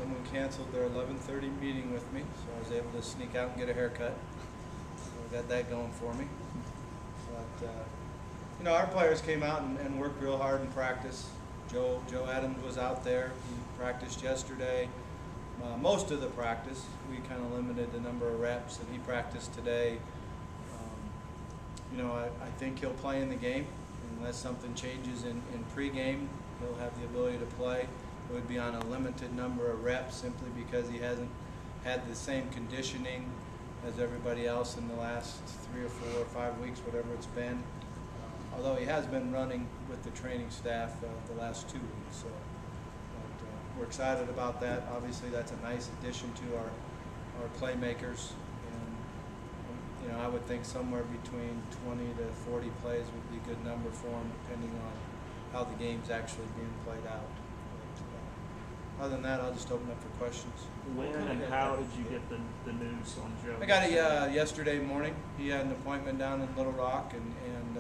Someone canceled their 11:30 meeting with me, so I was able to sneak out and get a haircut. So I got that going for me. But you know, our players came out and worked real hard in practice. Joe Adams was out there. He practiced yesterday. Most of the practice, we kind of limited the number of reps, and he practiced today. You know, I think he'll play in the game. Unless something changes in pregame, he'll have the ability to play. It would be on a limited number of reps simply because he hasn't had the same conditioning as everybody else in the last 3 or 4 or 5 weeks, whatever it's been. Although he has been running with the training staff the last 2 weeks. So we're excited about that. Obviously, that's a nice addition to our playmakers. And you know, I would think somewhere between 20 to 40 plays would be a good number for him, depending on how the game's actually being played out. But, other than that, I'll just open up for questions. When and how did you get the news on Joe? I got it yesterday morning. He had an appointment down in Little Rock, and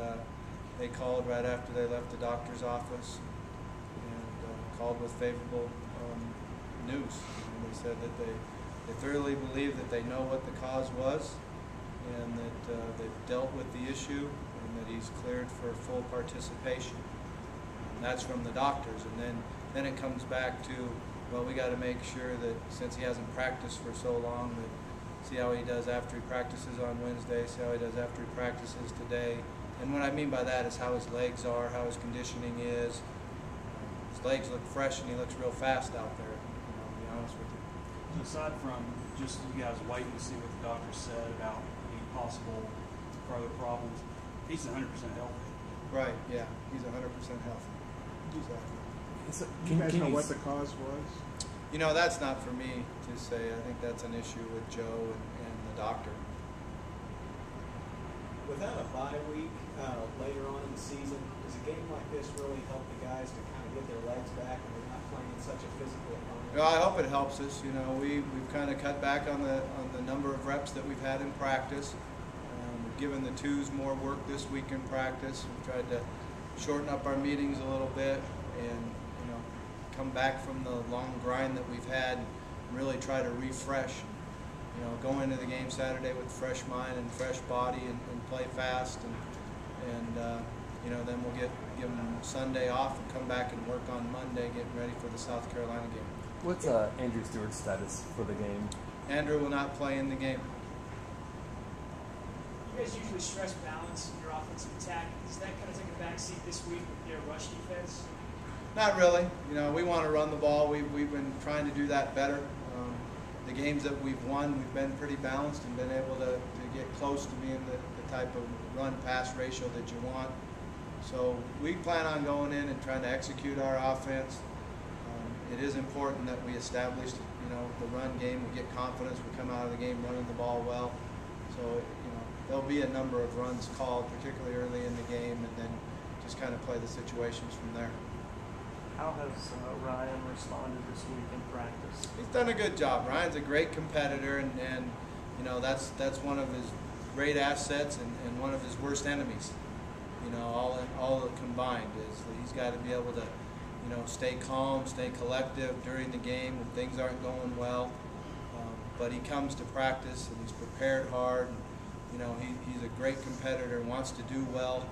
they called right after they left the doctor's office and called with favorable news. And they said that they thoroughly believe that they know what the cause was, and that they've dealt with the issue, and that he's cleared for full participation. And that's from the doctors. And then it comes back to, well, we got to make sure that since he hasn't practiced for so long, that see how he does after he practices on Wednesday, see how he does after he practices today. And what I mean by that is how his legs are, how his conditioning is. His legs look fresh and he looks real fast out there, you know, to be honest with you. Aside from just you guys waiting to see what the doctor said about any possible further problems, he's 100% healthy. Right, yeah, he's 100% healthy. Exactly. So, do you guys know what the cause was? You know, that's not for me to say. I think that's an issue with Joe and the doctor. Without a bye week later on in the season, does a game like this really help the guys to kind of get their legs back and they're not playing such a physical opponent? Well, I hope it helps us. You know, we've kind of cut back on the number of reps that we've had in practice. We've given the twos more work this week in practice. We've tried to shorten up our meetings a little bit and come back from the long grind that we've had and really try to refresh. You know, go into the game Saturday with fresh mind and fresh body and play fast, and you know, then we'll give them Sunday off and come back and work on Monday, getting ready for the South Carolina game. What's Andrew Stewart's status for the game? Andrew will not play in the game. You guys usually stress balance in your offensive attack. Does that kind of take a backseat this week with their rush defense? Not really. You know, we want to run the ball. We've been trying to do that better. The games that we've won, we've been pretty balanced and been able to get close to being the type of run-pass ratio that you want. So we plan on going in and trying to execute our offense. It is important that we establish, you know, the run game. We get confidence. We come out of the game running the ball well. So, you know, there'll be a number of runs called, particularly early in the game, and then just kind of play the situations from there. How has Ryan responded this week in practice? He's done a good job. Ryan's a great competitor, and you know, that's one of his great assets and one of his worst enemies. You know, all combined is that he's got to be able to, you know, stay calm, stay collective during the game when things aren't going well. But he comes to practice and he's prepared hard. And, you know, he's a great competitor and wants to do well,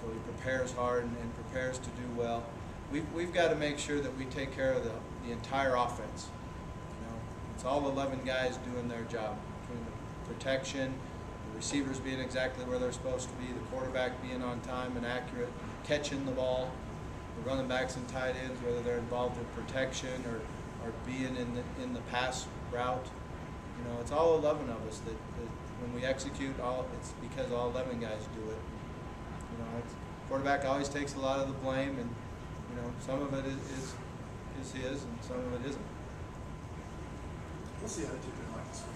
so he prepares hard and prepares to do well. We've got to make sure that we take care of the entire offense. You know, it's all 11 guys doing their job, between the protection, the receivers being exactly where they're supposed to be, the quarterback being on time and accurate, catching the ball, the running backs and tight ends, whether they're involved in protection or being in the pass route. You know, it's all 11 of us that when we execute, it's because all 11 guys do it. You know, quarterback always takes a lot of the blame, and you know, some of it is his and some of it isn't. What's the attitude been like this week?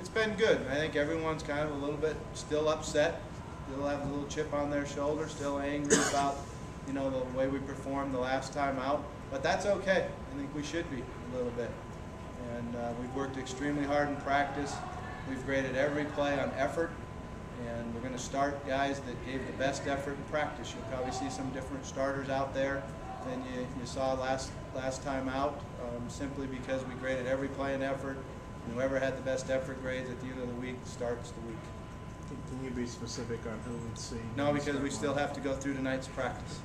It's been good. I think everyone's kind of a little bit still upset. Still have a little chip on their shoulder, still angry about, you know, the way we performed the last time out. But that's okay. I think we should be a little bit. And we've worked extremely hard in practice. We've graded every play on effort. And we're going to start guys that gave the best effort in practice. You'll probably see some different starters out there. than you saw last time out, simply because we graded every play and effort, and whoever had the best effort grades at the end of the week starts the week. Can you be specific on who we'd see? No, because we still have to go through tonight's practice.